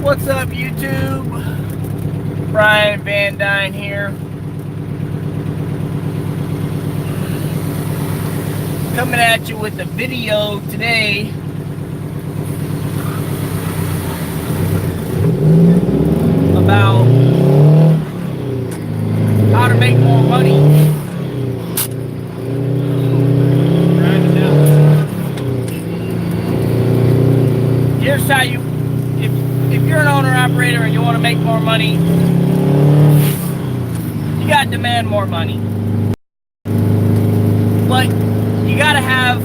What's up, YouTube? Brian VANDUYN here. Coming at you with a video today about how to make more money. Here's how you, if you're an owner-operator and you want to make more money, you got to demand more money. But you got to have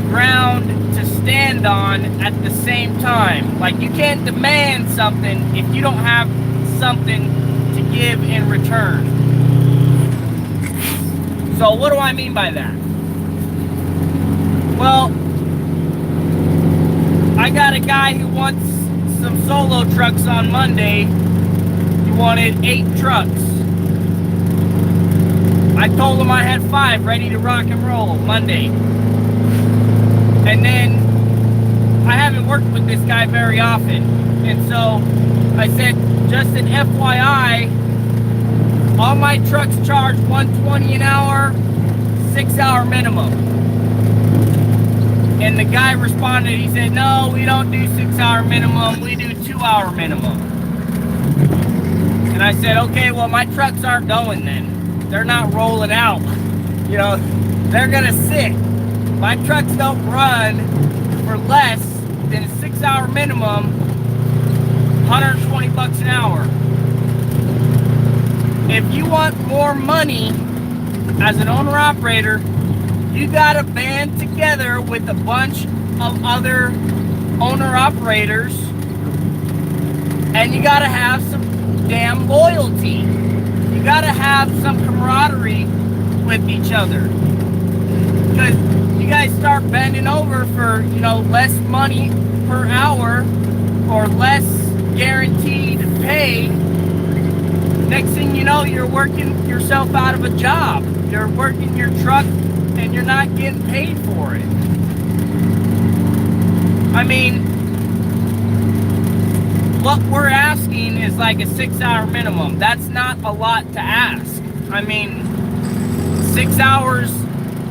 ground to stand on at the same time. Like, you can't demand something if you don't have something to give in return. So what do I mean by that? Well, I got a guy who wants some solo trucks on Monday. He wanted 8 trucks. I told him I had 5 ready to rock and roll Monday. And then I haven't worked with this guy very often. And so I said, just an FYI, all my trucks charge $120 an hour, 6-hour minimum. And the guy responded, he said, no, we don't do 6-hour minimum, we do 2-hour minimum. And I said, okay, well, my trucks aren't going then. They're not rolling out. You know, they're gonna sit. My trucks don't run for less than a 6-hour minimum, 120 bucks an hour. If you want more money as an owner-operator, you gotta band together with a bunch of other owner-operators, and you gotta have some damn loyalty. You gotta have some camaraderie with each other. Because you guys start bending over for, you know, less money per hour or less guaranteed pay. Next thing you know, you're working yourself out of a job. You're working your truck and you're not getting paid for it. I mean, what we're asking is like a 6-hour minimum. That's not a lot to ask. I mean, 6 hours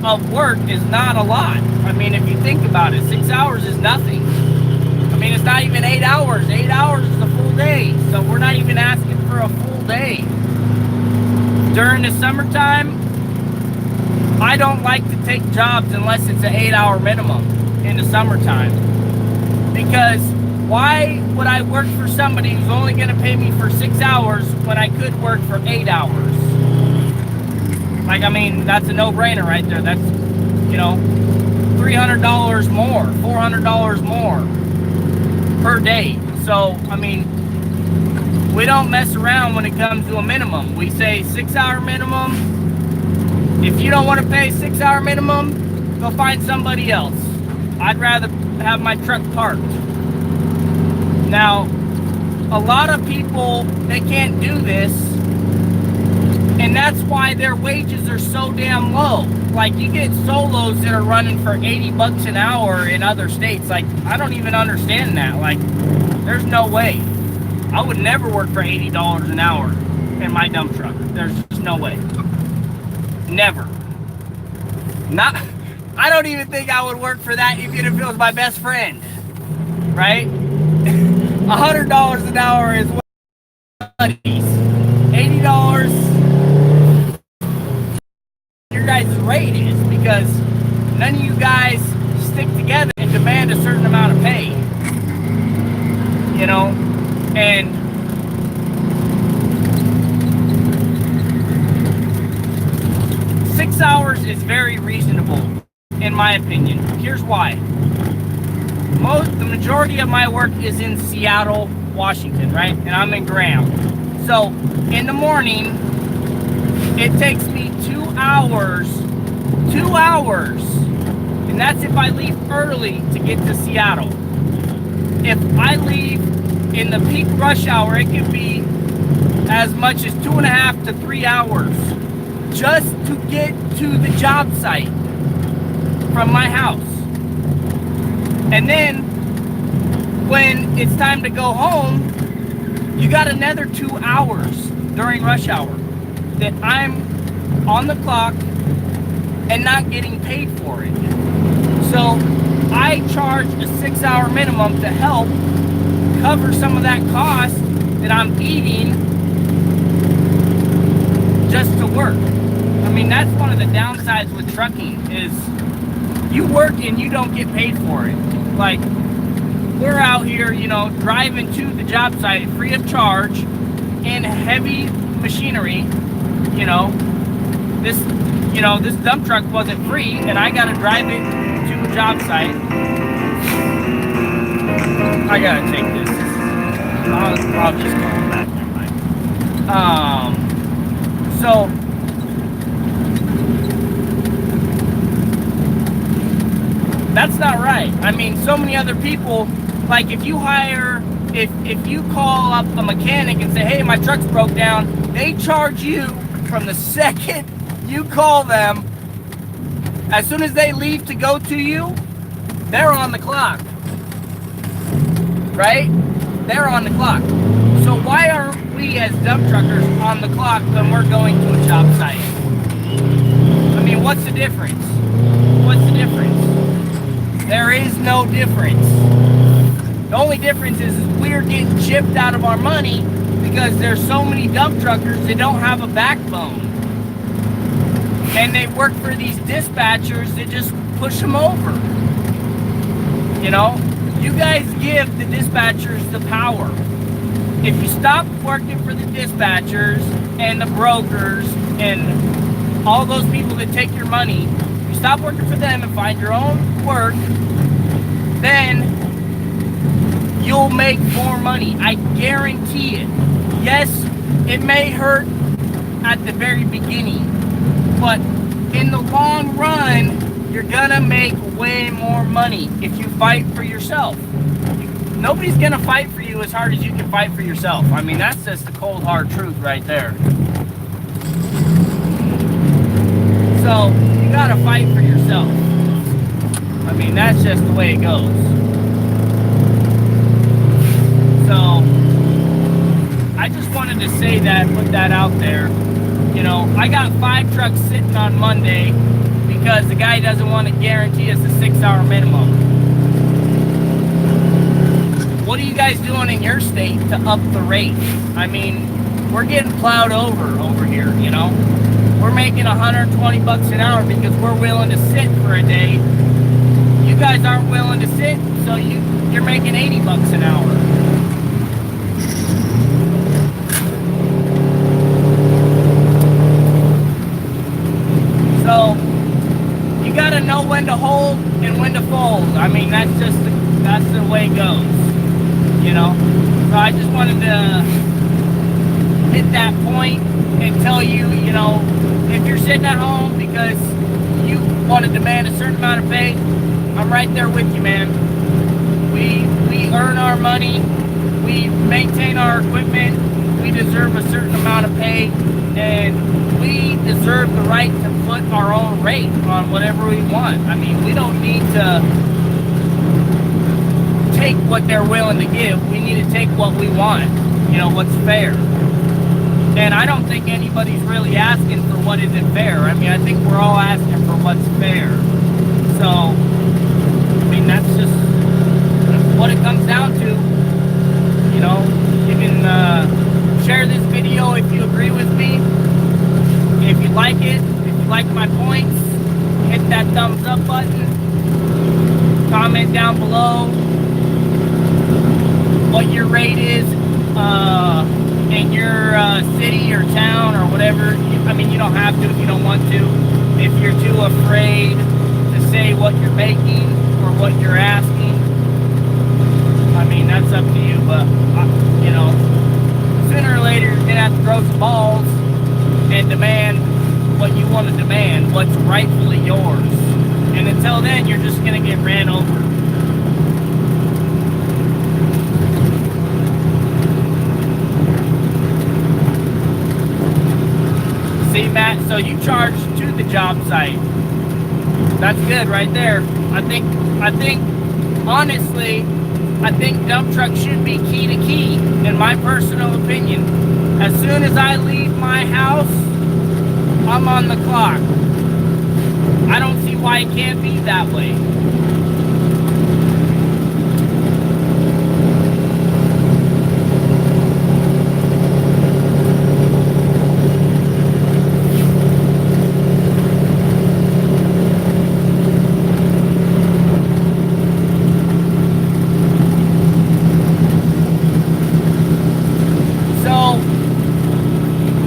of work is not a lot. I mean, if you think about it, 6 hours is nothing. I mean, it's not even 8 hours. 8 hours is a full day. So we're not even asking for a full day. During the summertime, I don't like to take jobs unless it's an 8-hour minimum in the summertime. Because why would I work for somebody who's only going to pay me for 6 hours when I could work for 8 hours? Like, I mean, that's a no-brainer right there. That's, you know, $300 more, $400 more per day. So, I mean, we don't mess around when it comes to a minimum. We say 6-hour minimum. If you don't want to pay 6-hour minimum, go find somebody else. I'd rather have my truck parked. Now, a lot of people, they can't do this, and that's why their wages are so damn low. Like, you get solos that are running for 80 bucks an hour in other states. Like, I don't even understand that. Like, there's no way. I would never work for $80 an hour in my dump truck. There's just no way. Never. I don't even think I would work for that even if it was my best friend. Right? $100 an hour is what $80 your guys' rate is, because none of you guys stick together and demand a certain amount of pay. You know? And $6 hours is very reasonable, in my opinion. Here's why. The majority of my work is in Seattle, Washington, right? And I'm in Graham. So, in the morning, it takes me 2 hours, and that's if I leave early to get to Seattle. If I leave in the peak rush hour, it can be as much as 2.5 to 3 hours just to get to the job site from my house. And then when it's time to go home, you got another 2 hours during rush hour that I'm on the clock and not getting paid for it. So I charge a 6-hour minimum to help cover some of that cost that I'm eating just to work. I mean, that's one of the downsides with trucking is you work and you don't get paid for it. Like, we're out here, you know, driving to the job site free of charge in heavy machinery. You know, this dump truck wasn't free, and I gotta drive it to a job site. I gotta take this. I'll just go back. Never mind. So that's not right. I mean, so many other people, like if you call up a mechanic and say, hey, my truck's broke down, they charge you from the second you call them. As soon as they leave to go to you, they're on the clock. Right? They're on the clock. So why aren't we as dump truckers on the clock when we're going to a job site? I mean, what's the difference? What's the difference? There is no difference. The only difference is we're getting chipped out of our money because there's so many dump truckers that don't have a backbone. And they work for these dispatchers that just push them over. You know, you guys give the dispatchers the power. If you stop working for the dispatchers and the brokers and all those people that take your money, you stop working for them and find your own work, then you'll make more money. I guarantee it. Yes, it may hurt at the very beginning, but in the long run, you're gonna make way more money if you fight for yourself. Nobody's gonna fight for you as hard as you can fight for yourself. I mean, that's just the cold hard truth right there. So you gotta fight for yourself. I mean, that's just the way it goes. So I just wanted to say that, put that out there. You know, I got 5 trucks sitting on Monday because the guy doesn't want to guarantee us a 6-hour minimum. What are you guys doing in your state to up the rate? I mean, we're getting plowed over here, you know. We're making 120 bucks an hour because we're willing to sit for a day. You guys aren't willing to sit, so you're making 80 bucks an hour. So you gotta know when to hold and when to fold. I mean, that's the way it goes, you know. So I just wanted to hit that point and tell you, you know, if you're sitting at home because you want to demand a certain amount of pay, I'm right there with you, man. We earn our money, we maintain our equipment, we deserve a certain amount of pay, and we deserve the right to put our own rate on whatever we want. I mean, we don't need to take what they're willing to give. We need to take what we want, you know, what's fair. And I don't think anybody's really asking for what isn't fair. I mean, I think we're all asking for what's fair. So, I mean, that's what it comes down to. You know, you can share this video if you agree with me. If you like it, if you like my points, hit that thumbs up button. Comment down below what your rate is in your city or town or whatever. I mean, you don't have to if you don't want to. If you're too afraid to say what you're making or what you're asking, I mean, that's up to you. But, you know, sooner or later, you're going to have to grow some balls and demand what you want to demand, what's rightfully yours. And until then, you're just going to get ran over. See, Matt, so you charge to the job site. That's good right there. I think honestly, I think dump trucks should be key to key, in my personal opinion. As soon as I leave my house, I'm on the clock. I don't see why it can't be that way.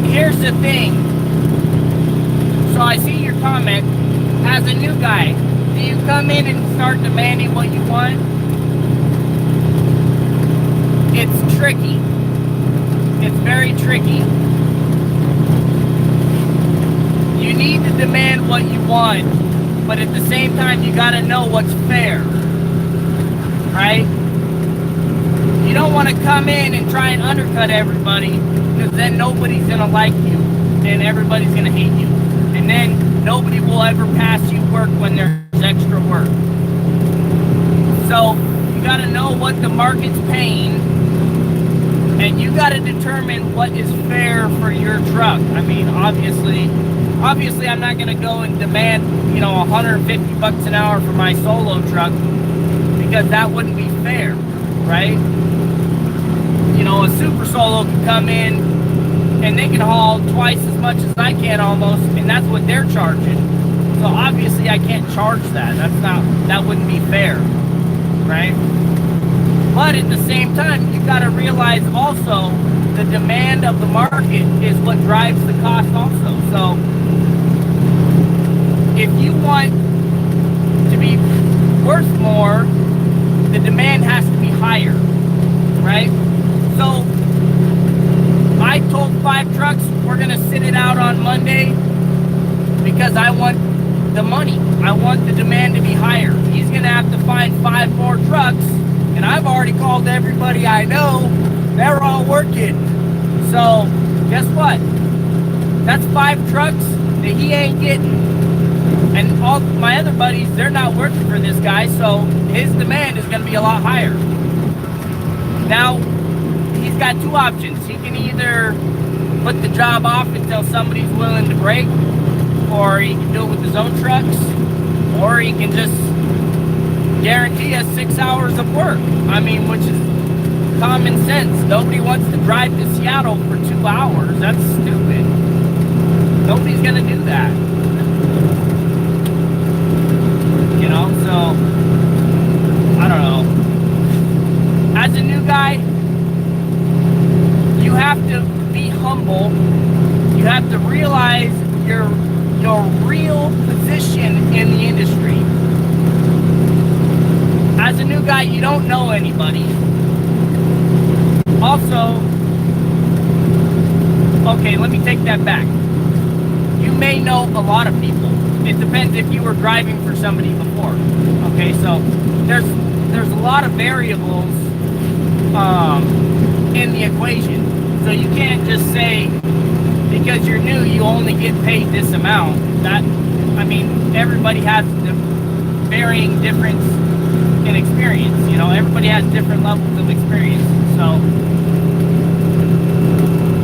Here's the thing. So I see your comment. As a new guy, do you come in and start demanding what you want? It's tricky. It's very tricky. You need to demand what you want, but at the same time, you gotta know what's fair. Right? You don't want to come in and try and undercut everybody, because then nobody's going to like you and everybody's going to hate you. And then nobody will ever pass you work when there's extra work. So you got to know what the market's paying, and you got to determine what is fair for your truck. I mean, obviously I'm not going to go and demand, $150 an hour for my solo truck, because that wouldn't be fair, right? A super solo can come in and they can haul twice as much as I can almost, and that's what they're charging. So obviously I can't charge that. That wouldn't be fair, right? But at the same time, you got to realize also the demand of the market is what drives the cost also. So if you want to be worth more, the demand has to be higher, right? So I told 5 trucks we're going to sit it out on Monday because I want the money. I want the demand to be higher. He's going to have to find 5 more trucks, and I've already called everybody I know. They're all working. So guess what? That's 5 trucks that he ain't getting. And all my other buddies, they're not working for this guy, so his demand is going to be a lot higher. Now, he's got 2 options. He can either put the job off until somebody's willing to break, or he can do it with his own trucks, or he can just guarantee us 6 hours of work. I mean, which is common sense. Nobody wants to drive to Seattle for 2 hours. That's stupid. Nobody's going to do that. So, I don't know. As a new guy, you have to be humble. You have to realize your real position in the industry. As a new guy, you don't know anybody. Also, okay, let me take that back. You may know a lot of people. It depends if you were driving for somebody before. Okay, so there's a lot of variables in the equation. So you can't just say because you're new you only get paid this amount. Everybody has the varying difference in experience. Everybody has different levels of experience. So,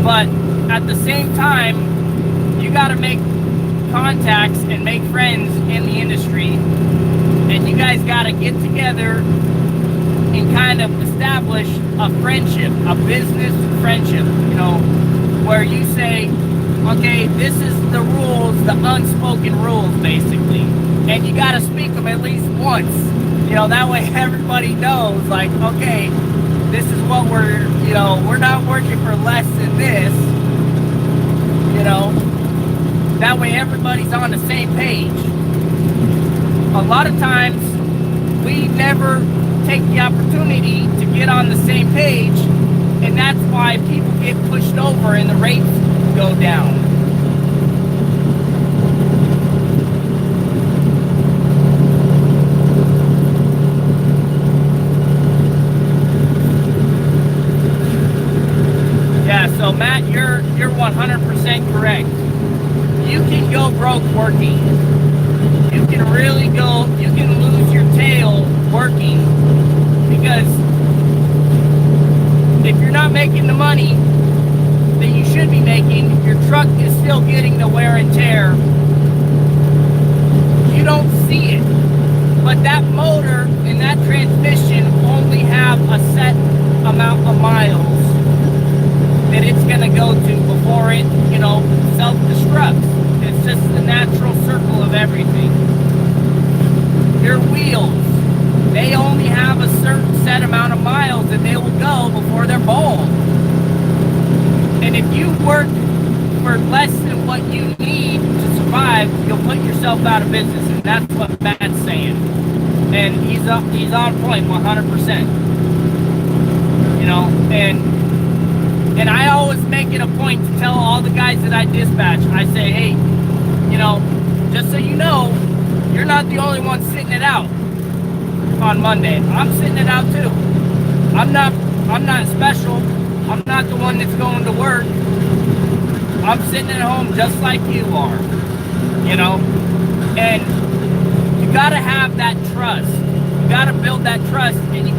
but at the same time, you got to make contacts and make friends in the industry, and you guys got to get together and kind of establish a friendship, a business friendship, where you say, okay, this is the rules, the unspoken rules, basically, and you got to speak them at least once, that way everybody knows, like, okay, this is what we're not working for less than this, that way everybody's on the same page. A lot of times, we never take the opportunity to get on the same page, and that's why people get pushed over and the rates go down. Yeah, so Matt, you're 100% correct. You can go broke working. You can lose your tail working, because if you're not making the money that you should be making, your truck is still getting the wear and tear. You don't see it. But that motor and that transmission only have a set amount of miles that it's going to go to before it, self-destructs. It's just the natural circle of everything. Your wheels, they only have a certain set amount of miles that they will go before they're bald. And if you work for less than what you need to survive, you'll put yourself out of business. And that's what Matt's saying. And he's on point 100%. And I always make it a point to tell all the guys that I dispatch, I say, hey, just so you know, you're not the only one sitting it out on Monday. I'm sitting it out too. I'm not special. I'm not the one that's going to work. I'm sitting at home just like you are, and you gotta have that trust. You gotta build that trust, and you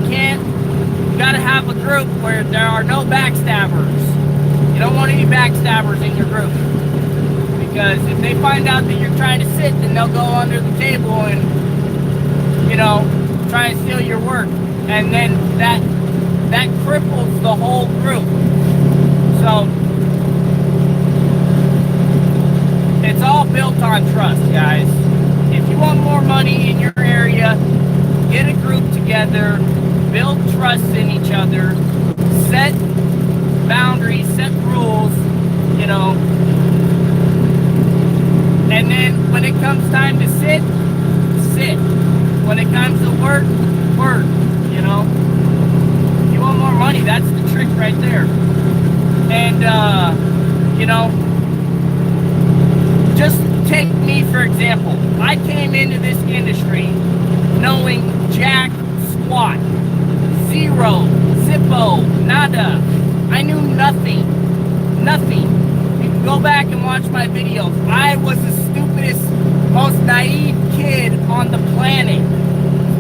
gotta have a group where there are no backstabbers. You don't want any backstabbers in your group, because if they find out that you're trying to sit, then they'll go under the table and, try and steal your work. And then that cripples the whole group. So it's all built on trust, guys. If you want more money in your area, get a group together, build trust in each other, set boundaries, set rules, and then when it comes time to sit. When it comes to work. If you want more money, that's the trick right there. And, just take me for example. I came into this industry knowing jack squat, zero, zippo, nada. I knew nothing. You can go back and watch my videos. I was the stupidest, most naive kid on the planet,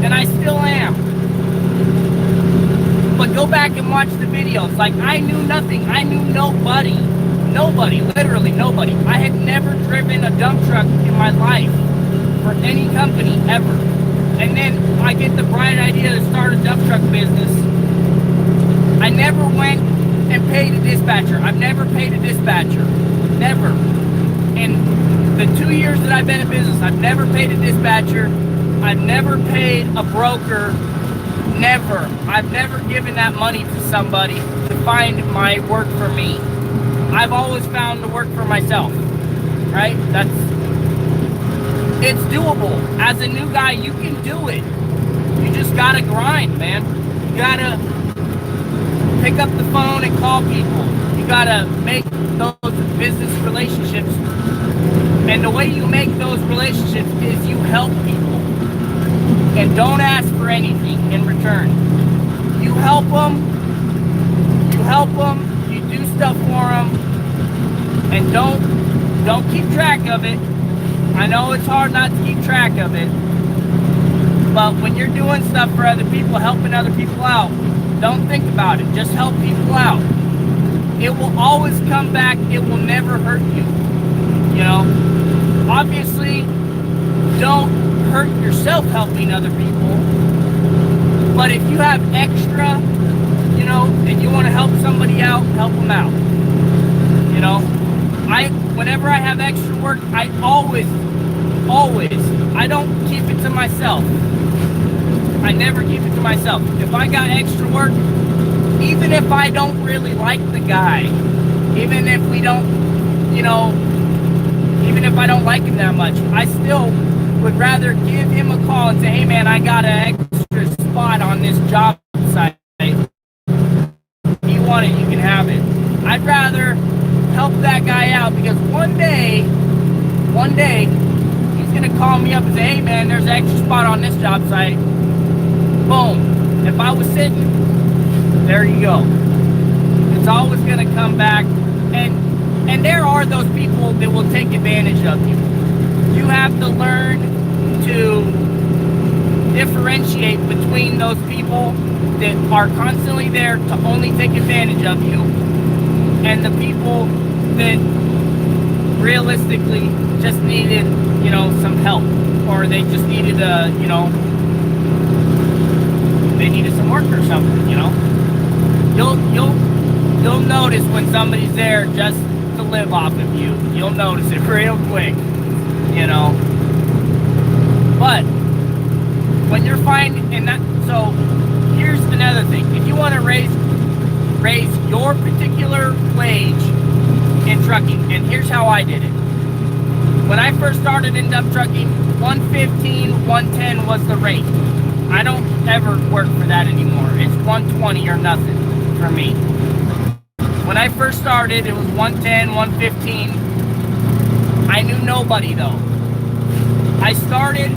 and I still am. But go back and watch the videos. Like, I knew nothing. I knew nobody, literally nobody. I had never driven a dump truck in my life for any company ever. And then I get the bright idea to start a dump truck business. I never went and paid a dispatcher. I've never paid a dispatcher. Never. In the 2 years that I've been in business, I've never paid a dispatcher. I've never paid a broker. Never. I've never given that money to somebody to find my work for me. I've always found the work for myself. Right? It's doable. As a new guy, you can do it. You just gotta grind, man. You gotta pick up the phone and call people. You gotta make those business relationships. And the way you make those relationships is you help people. And don't ask for anything in return. You help them, you do stuff for them, and don't keep track of it. I know it's hard not to keep track of it, but when you're doing stuff for other people, helping other people out, don't think about it. Just help people out. It will always come back. It will never hurt you. Obviously, don't hurt yourself helping other people. But if you have extra, and you want to help somebody out, help them out. Whenever I have extra work, I always, I don't keep it to myself. I never keep it to myself. If I got extra work, even if I don't really like the guy, even if we don't, even if I don't like him that much, I still would rather give him a call and say, hey man, I got an extra spot on this job site. If you want it, you can have it. I'd rather help that guy out, because one day, he's gonna call me up and say, hey man, there's an extra spot on this job site. Boom. If I was sitting, there you go. It's always gonna come back. And there are those people that will take advantage of you. You have to learn to differentiate between those people that are constantly there to only take advantage of you and the people that realistically just needed, you know, some help, or they just needed they needed some work or something, you know. You'll notice when somebody's there just to live off of you. You'll notice it real quick, you know. But when you're finding, and that, so here's another thing. If you want to raise your particular wage in trucking, and here's how I did it. When I first started in dump trucking, 115, 110 was the rate. I don't ever work for that anymore. It's 120 or nothing for me. When I first started, it was 110, 115. I knew nobody though. I started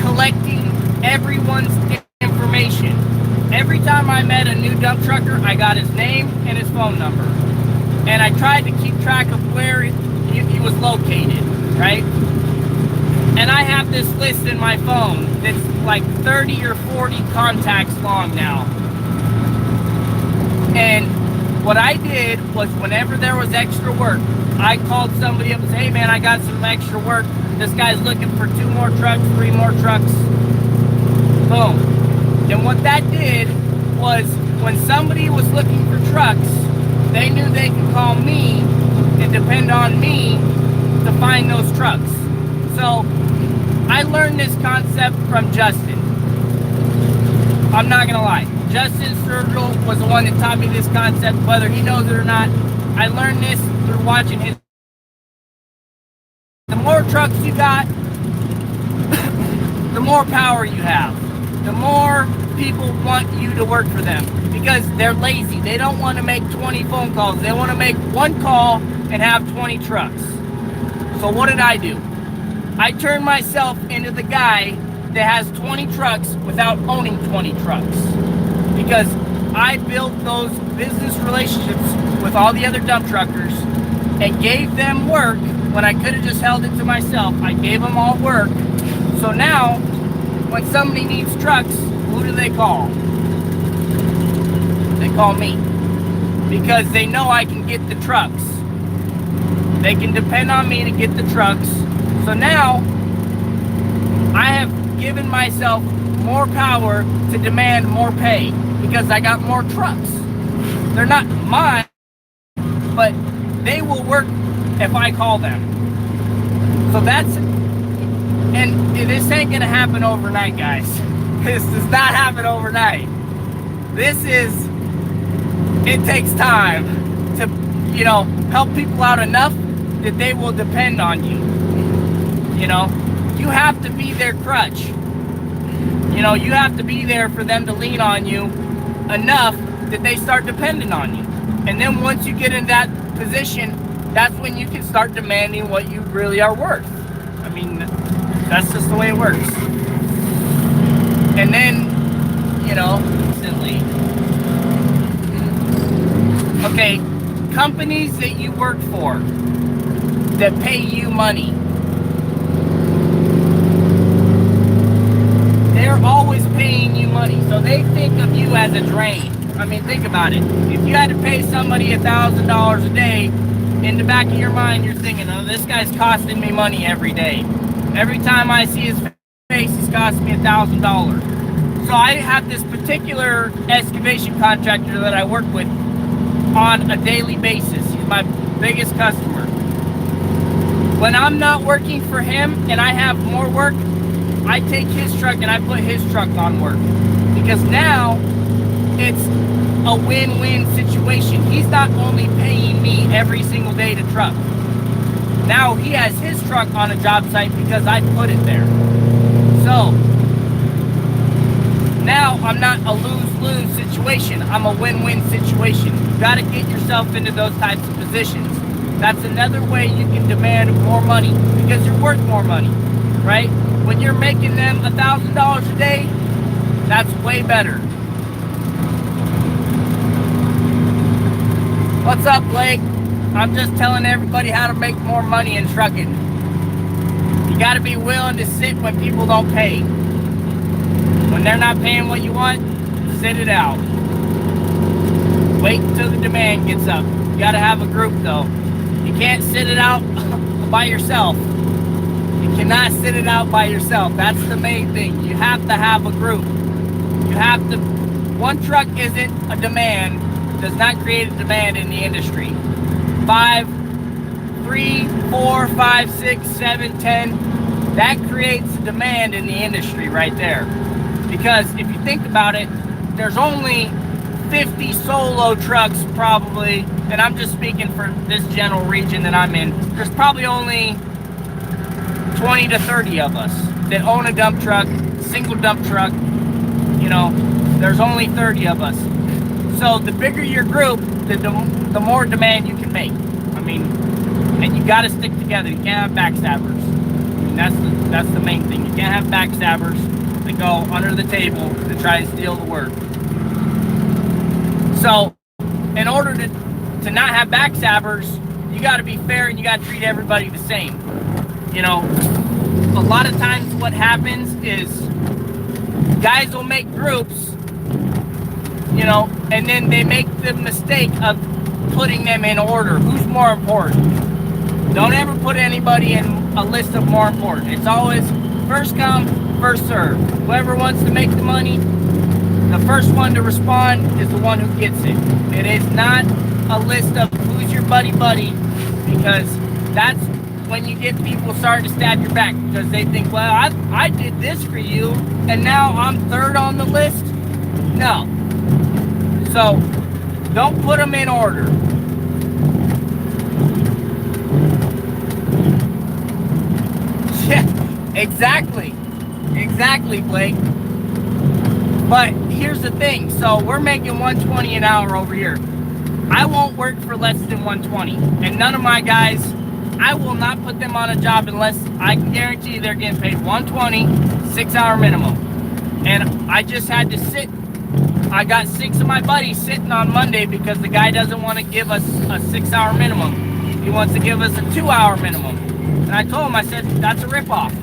collecting everyone's information. Every time I met a new dump trucker, I got his name and his phone number. And I tried to keep track of where he was located, right? And I have this list in my phone that's like 30 or 40 contacts long now. And what I did was whenever there was extra work, I called somebody up and said, hey man, I got some extra work. This guy's looking for 2 more trucks, 3 more trucks. Boom. And what that did was when somebody was looking for trucks, they knew they could call me and depend on me to find those trucks. So I learned this concept from Justin. I'm not gonna lie. Justin Sturgill was the one that taught me this concept, whether he knows it or not. I learned this through watching his. The more trucks you got, the more power you have. The more people want you to work for them because they're lazy. They don't want to make 20 phone calls. They want to make 1 call and have 20 trucks. So what did I do? I turned myself into the guy that has 20 trucks without owning 20 trucks. Because I built those business relationships with all the other dump truckers and gave them work when I could have just held it to myself. I gave them all work. So now, when somebody needs trucks, who do they call? They call me. Because they know I can get the trucks. They can depend on me to get the trucks. So now, I have given myself more power to demand more pay because I got more trucks. They're not mine, but they will work if I call them. So that's, and this ain't gonna happen overnight, guys. This does not happen overnight. It takes time to, you know, help people out enough that they will depend on you. You know, you have to be their crutch. You know, you have to be there for them to lean on you enough that they start depending on you. And then once you get in that position, that's when you can start demanding what you really are worth. I mean, that's just the way it works. And then, you know, instantly. Okay, companies that you work for that pay you money, they're always paying you money. So they think of you as a drain. I mean, think about it. If you had to pay somebody $1,000 a day, in the back of your mind, you're thinking, oh, this guy's costing me money every day. Every time I see his face, he's costing me $1,000. So I have this particular excavation contractor that I work with on a daily basis. He's my biggest customer. When I'm not working for him and I have more work, I take his truck and I put his truck on work. Because now it's a win-win situation. He's not only paying me every single day to truck. Now he has his truck on a job site because I put it there. So now I'm not a lose-lose situation. I'm a win-win situation. You got to get yourself into those types of positions. That's another way you can demand more money because you're worth more money, right? When you're making them $1,000 a day, that's way better. What's up, Blake? I'm just telling everybody how to make more money in trucking. You got to be willing to sit when people don't pay. When they're not paying what you want, sit it out. Wait until the demand gets up. You gotta have a group though. You can't sit it out by yourself. You cannot sit it out by yourself. That's the main thing. You have to have a group. You have to, one truck isn't a demand, does not create a demand in the industry. 3, 4, 5, 6, 7, 10, that creates a demand in the industry right there. Because if you think about it, there's only 50 solo trucks probably, and I'm just speaking for this general region that I'm in, there's probably only 20 to 30 of us that own a dump truck, single dump truck. You know, there's only 30 of us. So the bigger your group, the more demand you can make. I mean, and you gotta stick together. You can't have backstabbers. I mean, that's the main thing. You can't have backstabbers that go under the table to try and steal the work. So, in order to not have backstabbers, you got to be fair and you got to treat everybody the same. You know, a lot of times what happens is guys will make groups, you know, and then they make the mistake of putting them in order. Who's more important? Don't ever put anybody in a list of more important. It's always first come, first serve. Whoever wants to make the money, the first one to respond is the one who gets it. It is not a list of who's your buddy, because that's when you get people starting to stab your back because they think, well, I did this for you and now I'm third on the list. No. So don't put them in order. Yeah, exactly, Blake. But here's the thing. So we're making $120 an hour over here. I won't work for less than $120, and none of my guys, I will not put them on a job unless I can guarantee they're getting paid $120, 6-hour minimum. And I just had to sit. I got 6 of my buddies sitting on Monday because the guy doesn't want to give us a 6-hour minimum. He wants to give us a 2-hour minimum. And I told him, I said, that's a ripoff.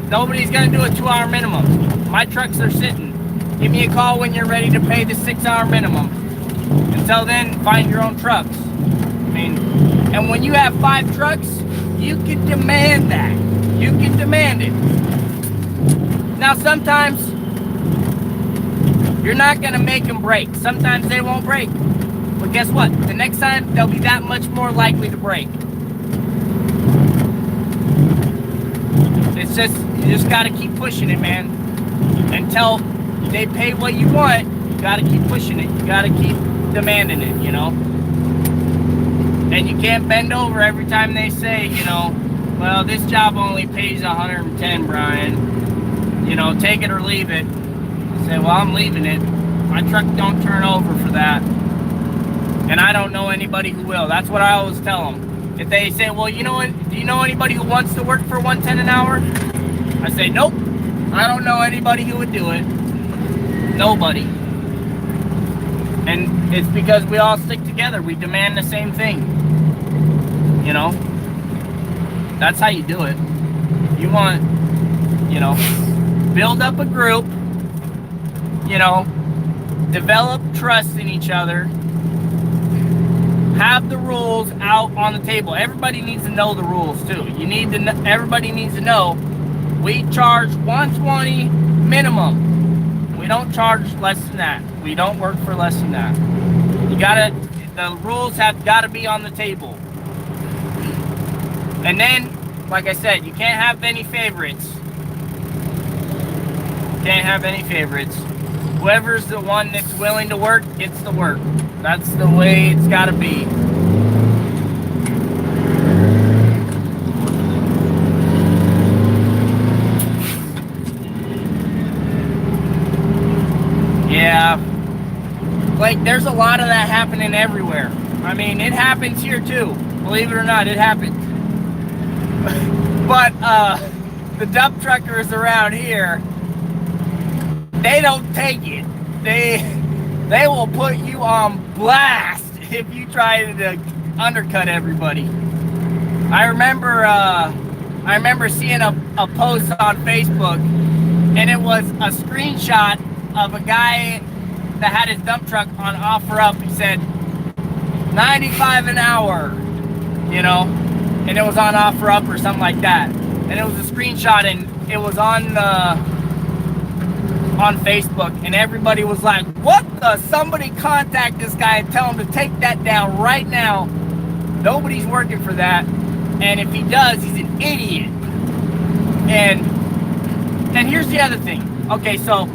Nobody's going to do a 2-hour minimum. My trucks are sitting. Give me a call when you're ready to pay the 6-hour minimum. Until then, find your own trucks. I mean, and when you have 5 trucks, you can demand that. You can demand it. Now, sometimes you're not going to make them break. Sometimes they won't break. But guess what? The next time, they'll be that much more likely to break. It's just, you just got to keep pushing it, man. Until they pay what you want, you got to keep pushing it. You got to keep demanding it, you know? And you can't bend over every time they say, you know, well, this job only pays 110, Brian. You know, take it or leave it. I say, well, I'm leaving it. My truck don't turn over for that. And I don't know anybody who will. That's what I always tell them. If they say, well, you know what, do you know anybody who wants to work for $110 an hour? I say, nope. I don't know anybody who would do it. Nobody. And it's because we all stick together. We demand the same thing. You know? That's how you do it. You want, you know, build up a group, you know, develop trust in each other, have the rules out on the table. Everybody needs to know the rules too. Everybody needs to know we charge $120 minimum. We don't charge less than that. We don't work for less than that. The rules have got to be on the table. And then, like I said, you can't have any favorites. Can't have any favorites. Whoever's the one that's willing to work gets the work. That's the way it's got to be. Yeah. Like, there's a lot of that happening everywhere. I mean, it happens here too. Believe it or not, it happens. But the dump truckers around here, they don't take it. They will put you on blast if you try to undercut everybody. I remember seeing a post on Facebook and it was a screenshot of a guy that had his dump truck on OfferUp. He said 95 an hour, you know, and it was on OfferUp or something like that. And it was a screenshot, and it was on Facebook, and everybody was like, what the? Somebody contact this guy and tell him to take that down right now. Nobody's working for that, and if he does, he's an idiot. And here's the other thing. Okay, so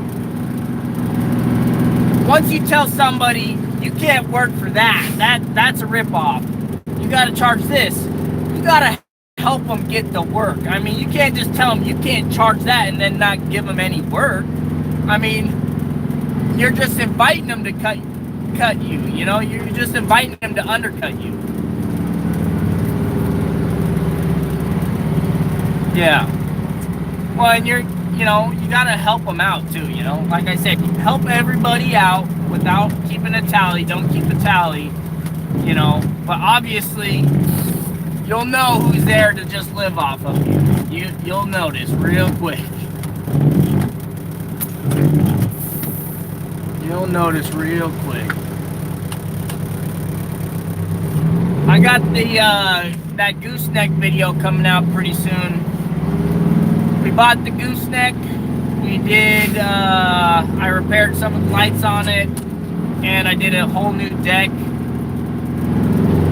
once you tell somebody you can't work for that's a ripoff. You got to charge this. You got to help them get the work. I mean, you can't just tell them you can't charge that and then not give them any work. I mean, you're just inviting them to cut you, you know? You're just inviting them to undercut you. Yeah. Well, and you gotta help them out too, you know? Like I said, help everybody out without keeping a tally. Don't keep a tally, you know? But obviously, you'll know who's there to just live off of you. You'll notice real quick. You'll notice real quick. I got that gooseneck video coming out pretty soon. We bought the gooseneck. We did, I repaired some of the lights on it, and I did a whole new deck.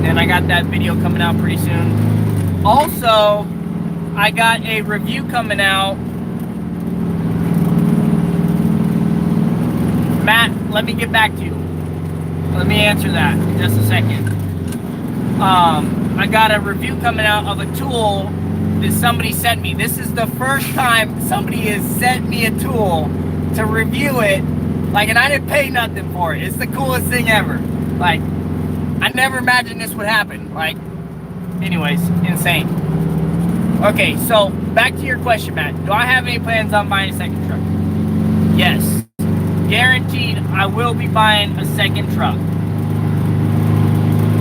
And I got that video coming out pretty soon. Also, I got a review coming out. Matt, let me get back to you. Let me answer that in just a second. I got a review coming out of a tool that somebody sent me. This is the first time somebody has sent me a tool to review it. Like, and I didn't pay nothing for it. It's the coolest thing ever. Like, I never imagined this would happen. Like, anyways, insane. Okay, so back to your question, Matt. Do I have any plans on buying a second truck? Yes. Guaranteed, I will be buying a second truck.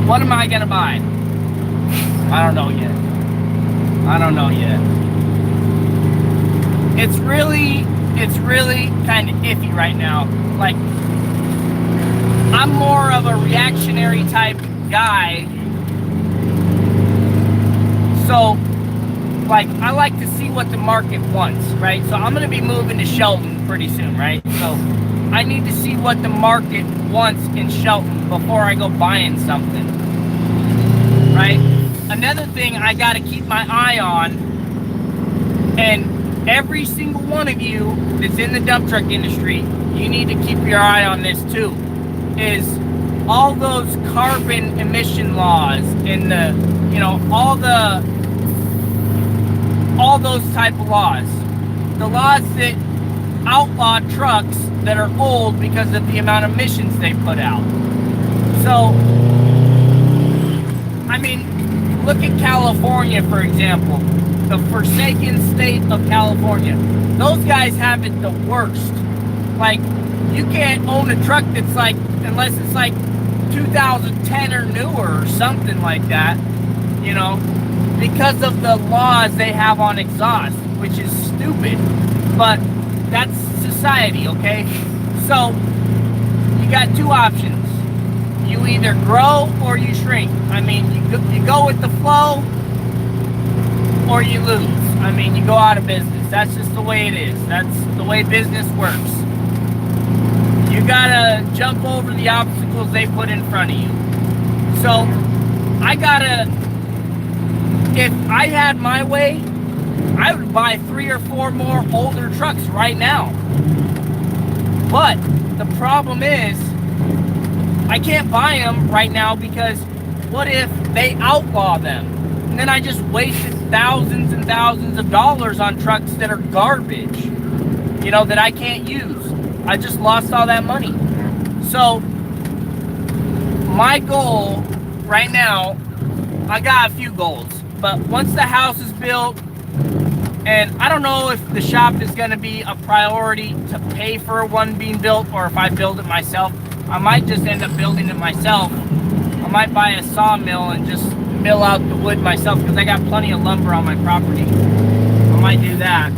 What am I gonna buy? I don't know yet. It's really kind of iffy right now. Like, I'm more of a reactionary type guy. So, like, I like to see what the market wants, right? So I'm gonna be moving to Shelton pretty soon, right? So I need to see what the market wants in Shelton before I go buying something, right? Another thing I gotta keep my eye on, and every single one of you that's in the dump truck industry, you need to keep your eye on this too, is all those carbon emission laws and the, you know, all those type of laws. The laws that outlaw trucks that are old because of the amount of emissions they put out. So, I mean, look at California, for example. The forsaken state of California. Those guys have it the worst. Like, you can't own a truck that's like, unless it's like 2010 or newer or something like that, you know, because of the laws they have on exhaust, which is stupid. But that's society, okay? So, you got two options. You either grow or you shrink. I mean, you go with the flow or you lose. I mean, you go out of business. That's just the way it is. That's the way business works. You gotta jump over the obstacles they put in front of you. So, if I had my way, I would buy 3 or 4 more older trucks right now. But the problem is, I can't buy them right now because what if they outlaw them? And then I just wasted thousands and thousands of dollars on trucks that are garbage, you know, that I can't use. I just lost all that money. So, my goal right now, I got a few goals. But once the house is built, and I don't know if the shop is going to be a priority to pay for one being built or if I build it myself. I might just end up building it myself. I might buy a sawmill and just mill out the wood myself because I got plenty of lumber on my property. I might do that.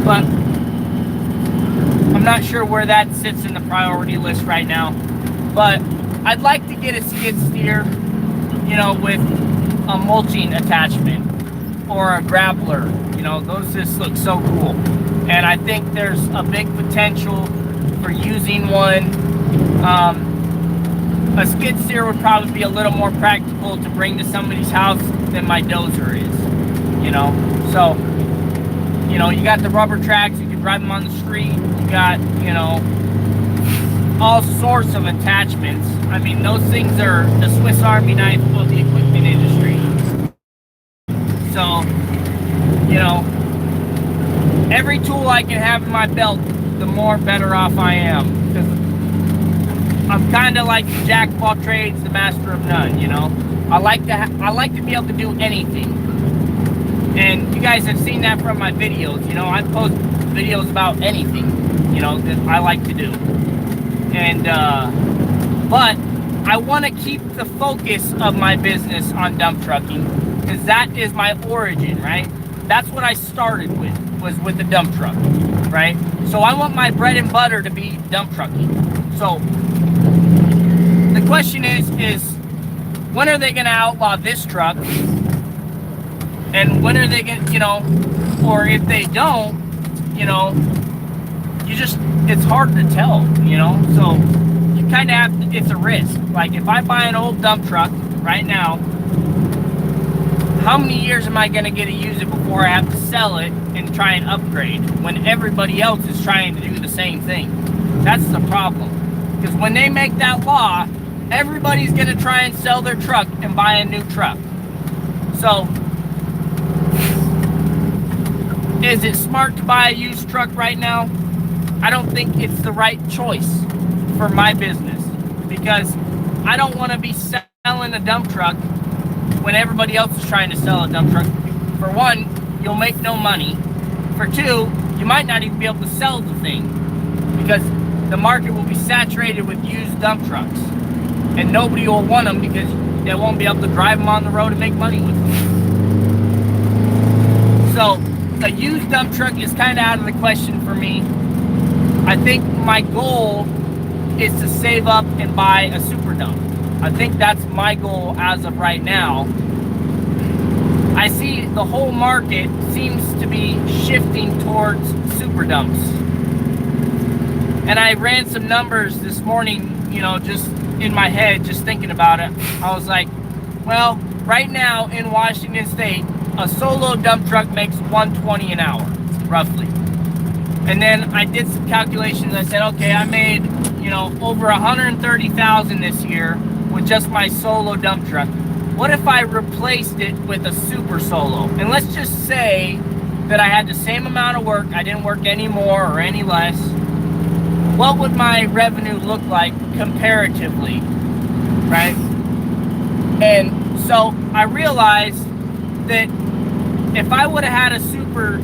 but I'm not sure where that sits in the priority list right now. But I'd like to get a skid steer, you know, with a mulching attachment or a grappler. You know, those just look so cool. And I think there's a big potential for using one. A skid steer would probably be a little more practical to bring to somebody's house than my dozer is, you know. So, you know, you got the rubber tracks, you can drive them on the street, you got, you know, all sorts of attachments. I mean, those things are the Swiss Army knife of the equipment industry. So, you know, every tool I can have in my belt, the more better off I am. Because I'm kind of like the jack of all trades, the master of none, you know. I like to be able to do anything. And you guys have seen that from my videos, you know. I post videos about anything, you know, that I like to do. And, but I want to keep the focus of my business on dump trucking, because that is my origin, right? That's what I started with, was with the dump truck, right? So I want my bread and butter to be dump trucking. So the question is when are they going to outlaw this truck? And when are they going to, you know, or if they don't, you know, it's hard to tell, you know. So you kind of have to, it's a risk. Like if I buy an old dump truck right now, how many years am I going to get to use it before I have to sell it and try and upgrade when everybody else is trying to do the same thing? That's the problem. Because when they make that law, everybody's going to try and sell their truck and buy a new truck. So, is it smart to buy a used truck right now? I don't think it's the right choice for my business, because I don't want to be selling a dump truck when everybody else is trying to sell a dump truck. For one, you'll make no money. For two, you might not even be able to sell the thing, because the market will be saturated with used dump trucks, and nobody will want them because they won't be able to drive them on the road and make money with them. So a used dump truck is kind of out of the question for me. I think my goal is to save up and buy a super dump. I think that's my goal as of right now. I see the whole market seems to be shifting towards super dumps. And I ran some numbers this morning, you know, just in my head, just thinking about it. I was like, well, right now in Washington State, a solo dump truck makes $120 an hour, roughly. And then I did some calculations. I said, okay, I made, you know, over $130,000 this year with just my solo dump truck. What if I replaced it with a super solo? And let's just say that I had the same amount of work, I didn't work any more or any less. What would my revenue look like comparatively, right? And so I realized that if I would have had a super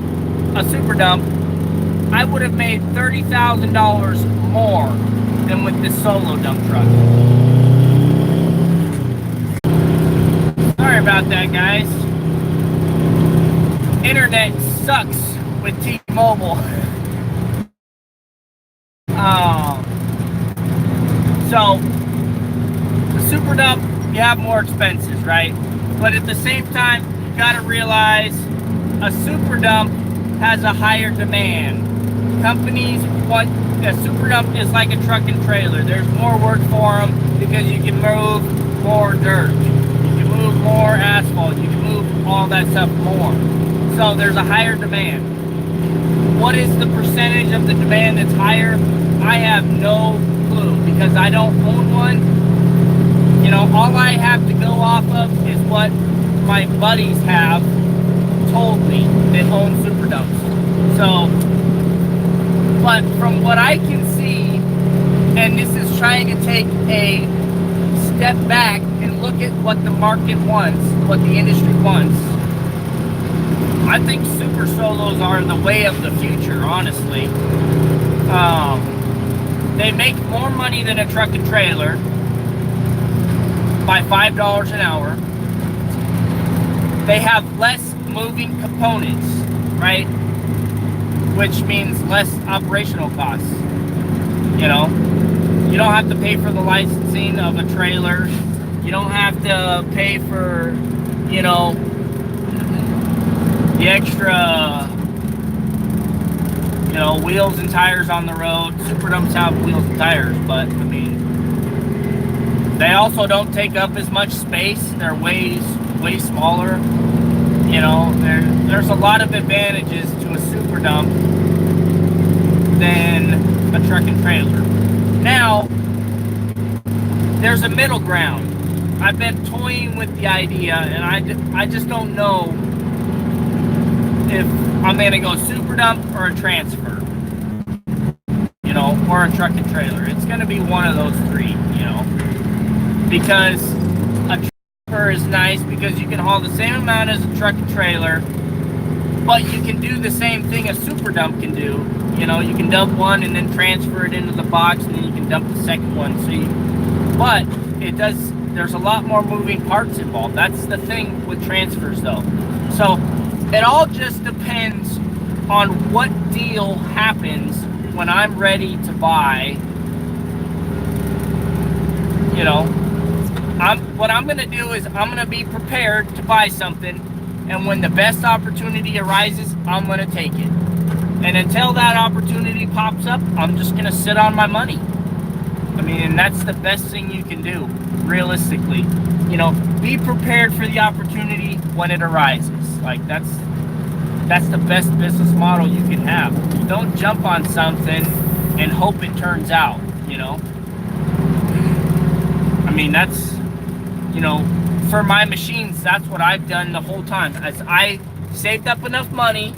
dump, I would have made $30,000 more than with this solo dump truck. Sorry about that, guys. Internet sucks with T-Mobile. So the super dump, you have more expenses, right? But at the same time, you got to realize a super dump has a higher demand. Companies want a super dump is like a truck and trailer. There's more work for them because you can move more dirt, you can move more asphalt, you can move all that stuff more. So there's a higher demand. What is the percentage of the demand that's higher? I have no clue because I don't own one. You know, all I have to go off of is what my buddies have told me that own super dumps. So, but from what I can see, and this is trying to take a step back and look at what the market wants, what the industry wants, I think super solos are the way of the future, honestly. They make more money than a truck and trailer by $5 an hour. They have less moving components, right? which means less operational costs. You know, you don't have to pay for the licensing of a trailer. You don't have to pay for, you know, the extra, you know, wheels and tires on the road. Super dumps have wheels and tires, but I mean, they also don't take up as much space. They're way smaller. You know, there's a lot of advantages to a super dump than a truck and trailer. Now, there's a middle ground. I've been toying with the idea, and I just don't know if I'm gonna go super dump or a transfer, you know, or a truck and trailer. It's gonna be one of those three, you know, because a transfer is nice because you can haul the same amount as a truck and trailer, but you can do the same thing a super dump can do. You know, you can dump one and then transfer it into the box, and then you can dump the second one. But it does. There's a lot more moving parts involved. That's the thing with transfers, though. So it all just depends on what deal happens when I'm ready to buy. You know, what I'm going to do is I'm going to be prepared to buy something, and when the best opportunity arises, I'm going to take it. And until that opportunity pops up, I'm just going to sit on my money. I mean, and that's the best thing you can do, realistically. You know, be prepared for the opportunity when it arises. Like, that's the best business model you can have. You don't jump on something and hope it turns out, you know. I mean, that's, you know, for my machines, that's what I've done the whole time. As I saved up enough money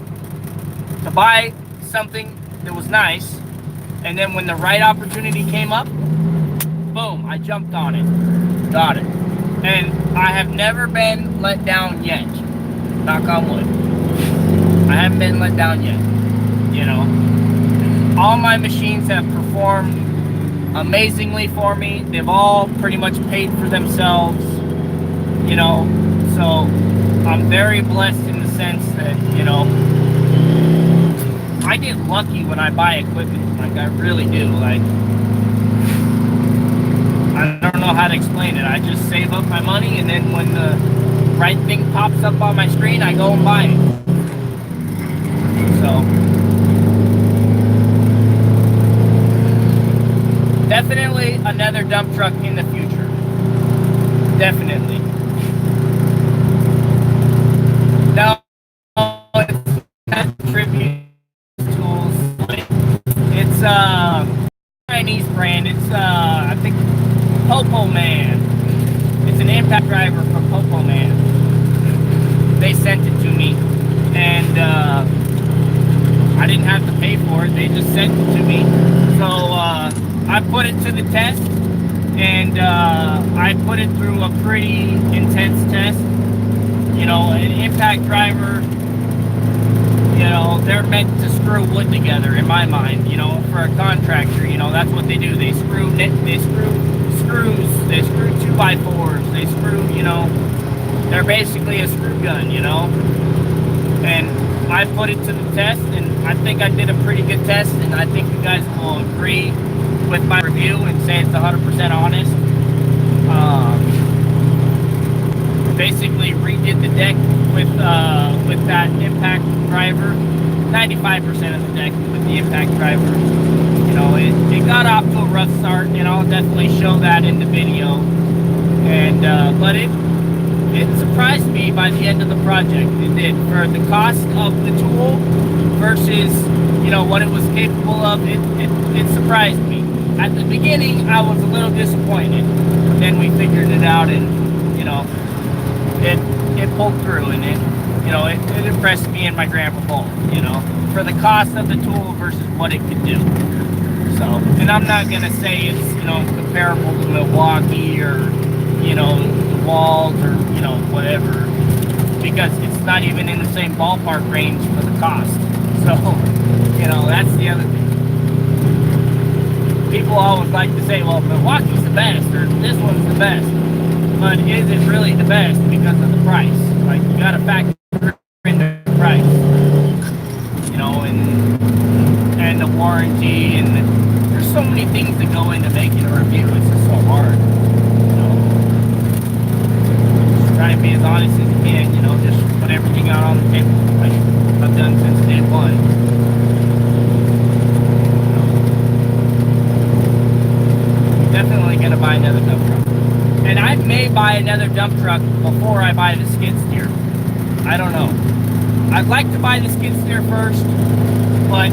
to buy something that was nice, and then when the right opportunity came up, boom, I jumped on it, got it. And I have never been let down yet, knock on wood. I haven't been let down yet, you know. All my machines have performed amazingly for me. They've all pretty much paid for themselves, you know. So I'm very blessed in the sense that, you know, I get lucky when I buy equipment. Like, I really do. Like, I don't know how to explain it. I just save up my money, and then when the right thing pops up on my screen, I go and buy it. So, definitely another dump truck in the future. Definitely. Now, it's not tribute tools. It's Chinese brand. It's I think Popo Man. It's an impact driver from Popo Man. They sent it to me, and I didn't have to pay for it. They just sent it to me. So I put it to the test, and I put it through a pretty intense test. You know, an impact driver, you know, they're meant to screw wood together, in my mind. You know, for a contractor, you know, that's what they do. They screw screws, they screw 2x4s, they screw, you know, they're basically a screw gun, you know. And I put it to the test, and I think I did a pretty good test, and I think you guys will agree with my review and say it's 100% honest. Basically redid the deck with that impact driver, 95% of the deck with the impact driver. You know, it got off to a rough start, and I'll definitely show that in the video. And but it surprised me by the end of the project. It did. For the cost of the tool versus, you know, what it was capable of, it surprised me. At the beginning, I was a little disappointed. Then we figured it out, and, you know, it pulled through, and it impressed me and my grandpa both, you know, for the cost of the tool versus what it could do. So, and I'm not gonna say it's, you know, comparable to Milwaukee or, you know, the Walls or, you know, whatever, because it's not even in the same ballpark range for the cost. So, you know, that's the other thing. People always like to say, well, Milwaukee's the best, or this one's the best. But is it really the best because of the price? Like, you gotta factor in the price. You know, and warranty, and there's so many things that go into making a review. It's just so hard. Just try and be as honest as you can. Just put everything out on the table, like I've done since day one. Definitely gonna buy another dump truck, and I may buy another dump truck before I buy the skid steer. I don't know. I'd like to buy the skid steer first, but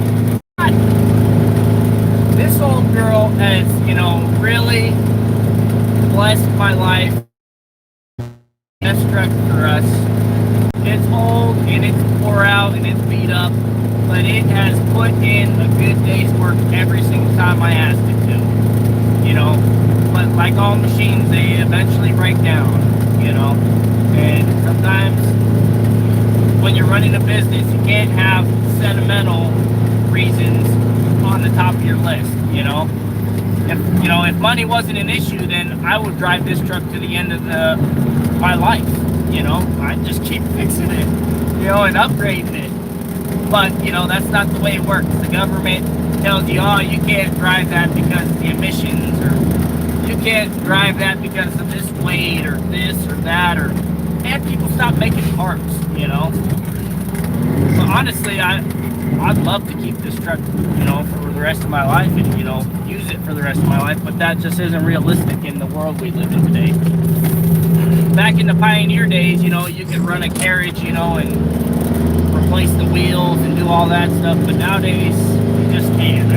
this old girl has, really blessed my life. Best truck for us. It's old and it's wore out and it's beat up, but it has put in a good day's work every single time I asked it to. But like all machines, they eventually break down, and sometimes when you're running a business, you can't have sentimental reasons on the top of your list. If money wasn't an issue, then I would drive this truck to the end of my life. I'd just keep fixing it, and upgrading it. But that's not the way it works. The government tells you, oh, you can't drive that because of the emissions, or you can't drive that because of this weight, or this or that, and people stop making parts. So honestly, I'd love to keep this truck, for the rest of my life, and use it for the rest of my life, but that just isn't realistic in the world we live in today. Back in the pioneer days, you could run a carriage, and replace the wheels and do all that stuff, but nowadays you just can't.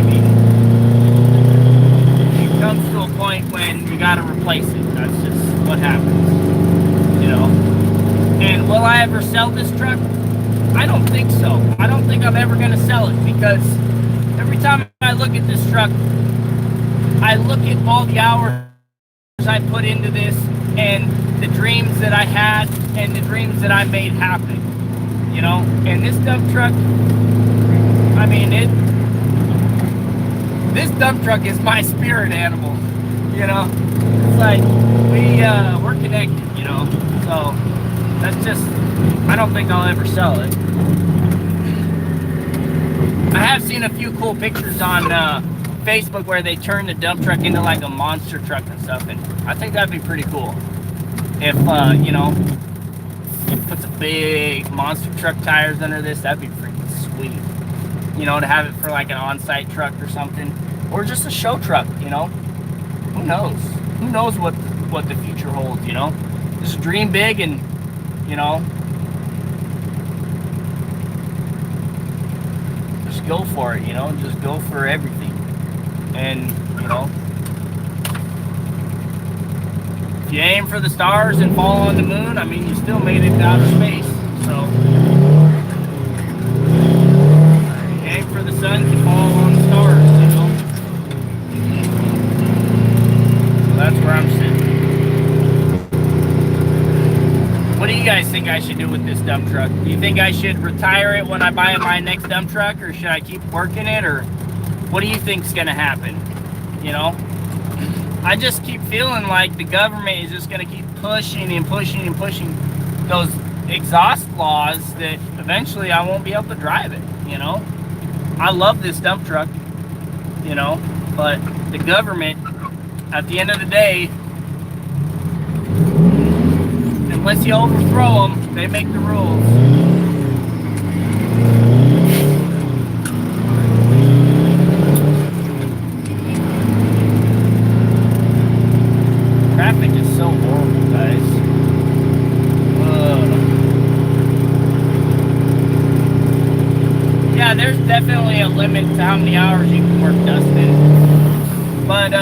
It comes to a point when you got to replace it. That's just what happens, And will I ever sell this truck? I don't think so. I don't think I'm ever going to sell it, because every time I look at this truck, I look at all the hours I put into this, and the dreams that I had, and the dreams that I made happen. And this dump truck, this dump truck is my spirit animal. It's like we're connected. So that's just, I don't think I'll ever sell it. I have seen a few cool pictures on Facebook where they turn the dump truck into like a monster truck and stuff, and I think that'd be pretty cool. If it puts a big monster truck tires under this, that'd be freaking sweet. To have it for like an on-site truck or something, or just a show truck. Who knows? Who knows what the future holds? Just dream big, and just go for it. Just go for everything, and if you aim for the stars and fall on the moon, you still made it to outer space. So you aim for the sun, you fall on the stars. So that's where I'm sitting. What do you guys think I should do with this dump truck? Do you think I should retire it when I buy my next dump truck, or should I keep working it, or what do you think's gonna happen? I just keep feeling like the government is just gonna keep pushing and pushing and pushing those exhaust laws that eventually I won't be able to drive it. I love this dump truck, but the government, at the end of the day, unless you overthrow them, they make the rules. Traffic is so horrible, guys. Yeah, there's definitely a limit to how many hours you can work, Dustin. But,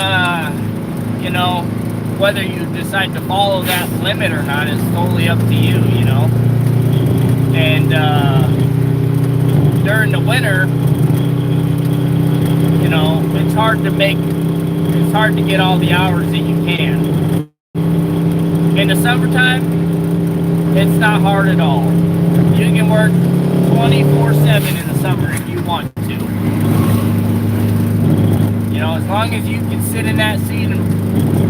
whether you decide to follow that limit or not is totally up to you, And during the winter, it's hard to get all the hours that you can. In the summertime, it's not hard at all. You can work 24/7 in the summer if you want to. As long as you can sit in that seat and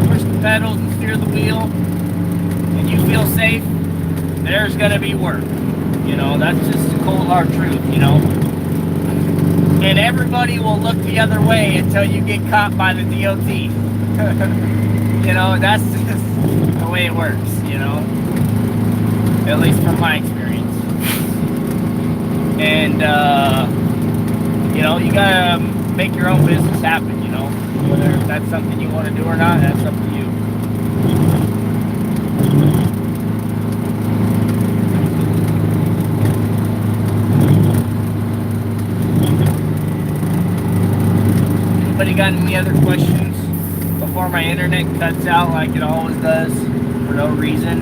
push the pedals and steer the wheel, and you feel safe, there's gonna be work. That's just the cold hard truth. and everybody will look the other way until you get caught by the DOT. You know, that's just the way it works, you know, at least from my experience. And you know, you gotta make your own business happen, you know, whether that's something you want to do or not, that's up to you. Anybody got any other questions before my internet cuts out like it always does for no reason?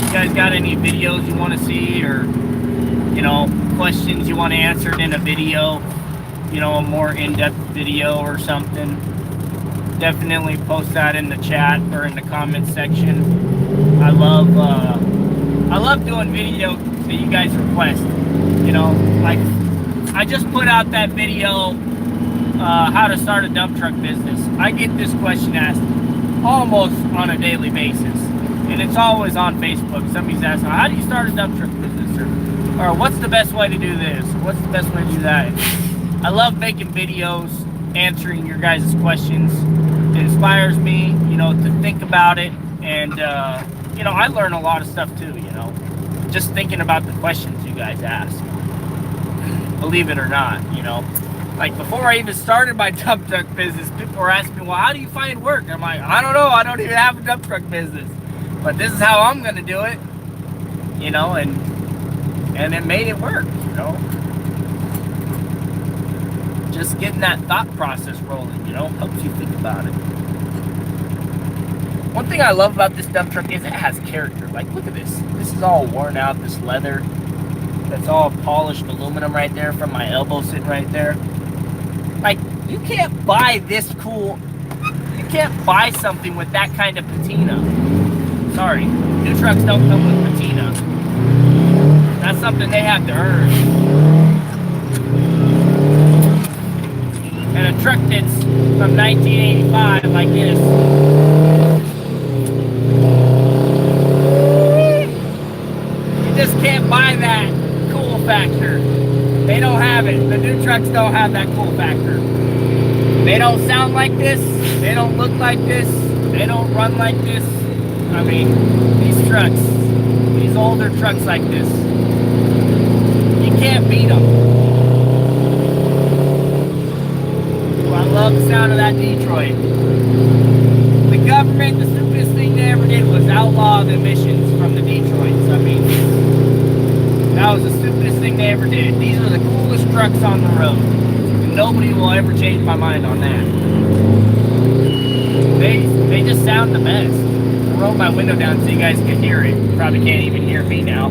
You guys got any videos you want to see, or, you know, questions you want answered in a video, you know, a more in-depth video or something? Definitely post that in the chat or in the comment section. I love doing videos that you guys request. You know, like I just put out that video, how to start a dump truck business. I get this question asked almost on a daily basis, and it's always on Facebook. Somebody's asking, how do you start a dump truck business, or what's the best way to do this, what's the best way to do that? I love making videos, answering your guys' questions. It inspires me, you know, to think about it, and you know, I learn a lot of stuff too, you know, just thinking about the questions you guys ask. Believe it or not, you know, like before I even started my dump truck business, people were asking me, well, how do you find work? I'm like, I don't know, I don't even have a dump truck business, but this is how I'm gonna do it, you know, and it made it work, you know. Just getting that thought process rolling, you know, helps you think about it. One thing I love about this dump truck is it has character. Like, look at this. This is all worn out, this leather. That's all polished aluminum right there from my elbow sitting right there. Like, you can't buy this cool, you can't buy something with that kind of patina. Sorry, new trucks don't come with patina. That's something they have to earn. And a truck that's from 1985 like this, you just can't buy that cool factor. They don't have it. The new trucks don't have that cool factor. They don't sound like this. They don't look like this. They don't run like this. I mean, these trucks, these older trucks like this, you can't beat them. I love the sound of that Detroit. The government, the stupidest thing they ever did was outlaw the emissions from the Detroits. I mean, that was the stupidest thing they ever did. These are the coolest trucks on the road. Nobody will ever change my mind on that. They just sound the best. I'll roll my window down so you guys can hear it. You probably can't even hear me now.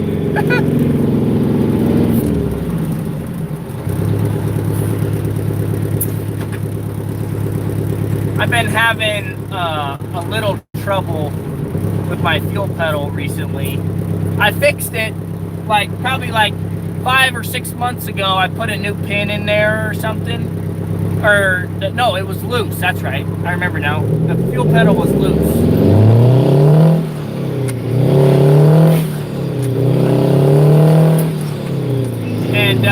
I've been having a little trouble with my fuel pedal recently. I fixed it probably 5 or 6 months ago. I put a new pin in there or something. Or, no, it was loose. That's right. I remember now. The fuel pedal was loose. And,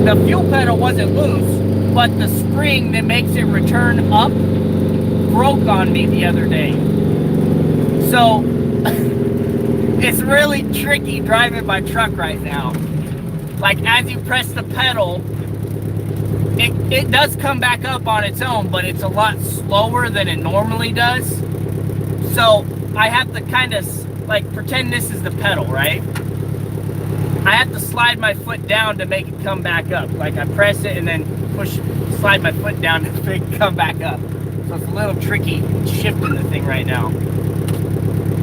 the fuel pedal wasn't loose, but the spring that makes it return up broke on me the other day. So, it's really tricky driving my truck right now. Like, as you press the pedal, it does come back up on its own, but it's a lot slower than it normally does. So, I have to kind of, like, pretend this is the pedal, right? I have to slide my foot down to make it come back up. Like, I press it and then slide my foot down to make it come back up. So it's a little tricky shifting the thing right now.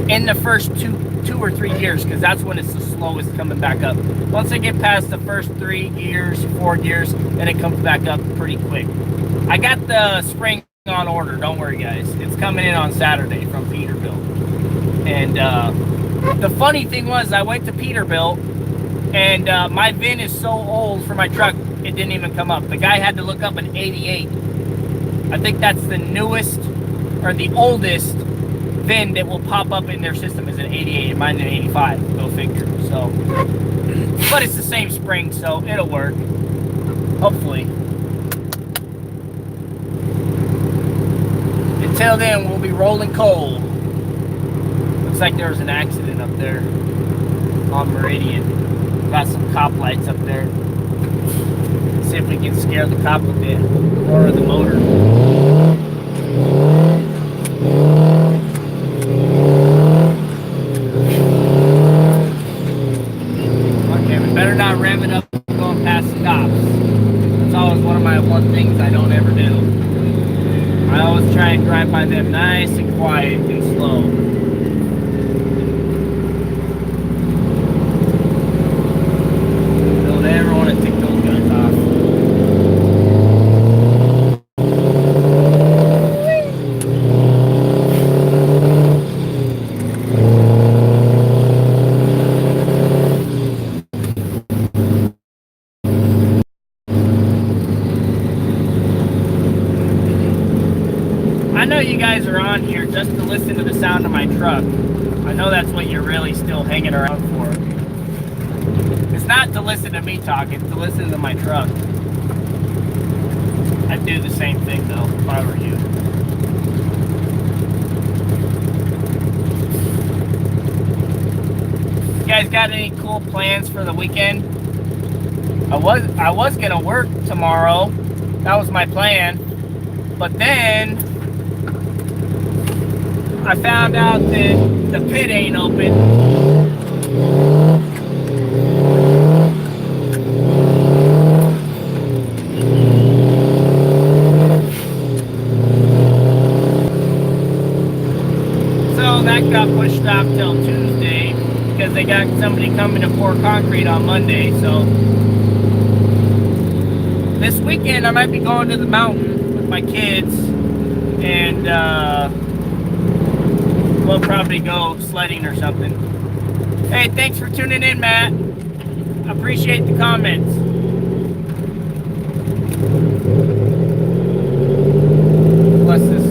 In the first two or 3 gears, because that's when it's the slowest coming back up. Once I get past the first 3 gears, 4 gears, then it comes back up pretty quick. I got the spring on order, don't worry guys. It's coming in on Saturday from Peterbilt. And the funny thing was, I went to Peterbilt, and my VIN is so old for my truck, it didn't even come up. The guy had to look up an 88. I think that's the newest, or the oldest VIN that will pop up in their system is an 88 and mine's an 85. Go figure. So, but it's the same spring, so it'll work. Hopefully. Until then, we'll be rolling coal. Looks like there was an accident up there on Meridian. Got some cop lights up there. See if we can scare the cop with the roar of the motor. Okay, we better not ram it up going past the cops. That's always one of my things I don't ever do. I always try and drive by them nice and quiet and slow. Don't ever want to tick those guys off. I know you guys are on here just to listen to the sound of my truck. I know that's what you're really still hanging around for. It's not to listen to me talk, it's to listen to my truck. I'd do the same thing though, if I were you. You guys got any cool plans for the weekend? I was gonna work tomorrow. That was my plan. But then I found out that the pit ain't open. So that got pushed off till Tuesday because they got somebody coming to pour concrete on Monday. So this weekend I might be going to the mountain with my kids and we'll probably go sledding or something. Hey, thanks for tuning in, Matt. Appreciate the comments. Plus this,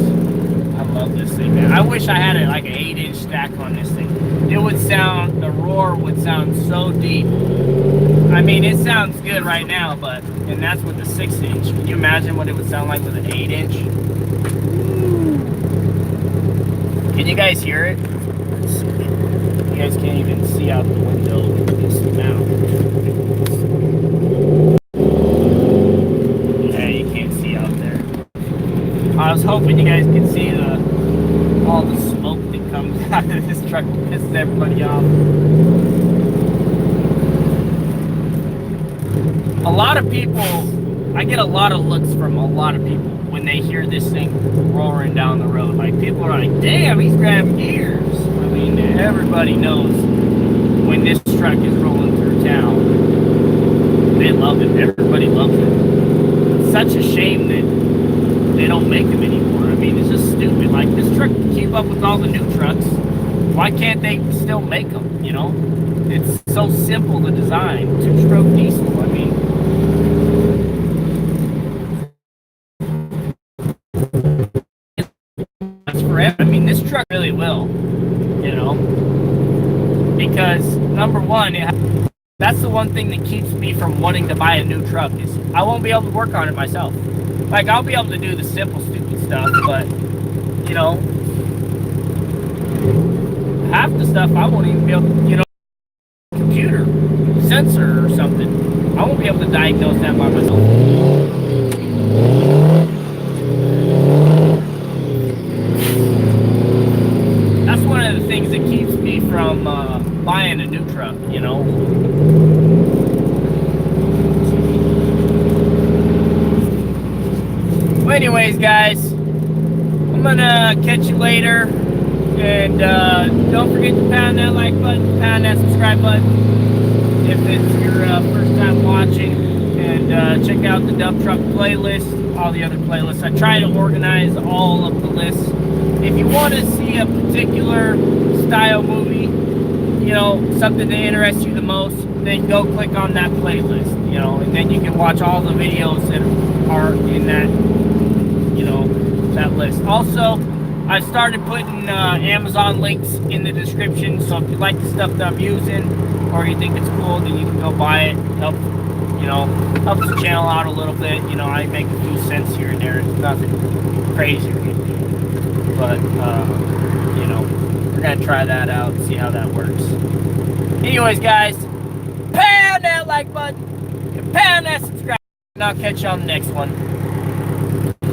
I love this thing, man. I wish I had like an 8-inch stack on this thing. It would sound, the roar would sound so deep. I mean, it sounds good right now, but, and that's with the 6-inch. Can you imagine what it would sound like with an 8-inch? Can you guys hear it? You guys can't even see out the window this mount. Yeah, you can't see out there. I was hoping you guys could see all the smoke that comes out of this truck that pisses everybody off. A lot of people, I get a lot of looks from a lot of people when they hear this thing roaring down the road. Like, people are like, damn, he's grabbing gears. I mean, everybody knows when this truck is rolling through town. They love it. Everybody loves it. It's such a shame that they don't make them anymore. I mean, it's just stupid. Like, this truck can keep up with all the new trucks. Why can't they still make them, you know? It's so simple to design. 2-stroke diesel, I mean. I mean, this truck really will, you know, because number one, that's the one thing that keeps me from wanting to buy a new truck is I won't be able to work on it myself. Like, I'll be able to do the simple, stupid stuff, but, you know, half the stuff I won't even be able to, you know, computer, sensor or something. I won't be able to diagnose that by myself. That keeps me from buying a new truck, you know. Well, anyways, guys, I'm gonna catch you later, and don't forget to pound that like button, pound that subscribe button if it's your first time watching, and check out the dump truck playlist, all the other playlists. I try to organize all of the lists. If you want to see a particular style movie, you know, something that interests you the most, then go click on that playlist, you know, and then you can watch all the videos that are in that, you know, that list. Also, I started putting Amazon links in the description, so if you like the stuff that I'm using, or you think it's cool, then you can go buy it. Help, helps the channel out a little bit. I make a few cents here and there. It's nothing crazy or anything, but we're gonna try that out and see how that works. Anyways, guys, pound that like button, and pound that subscribe, and I'll catch you on the next one.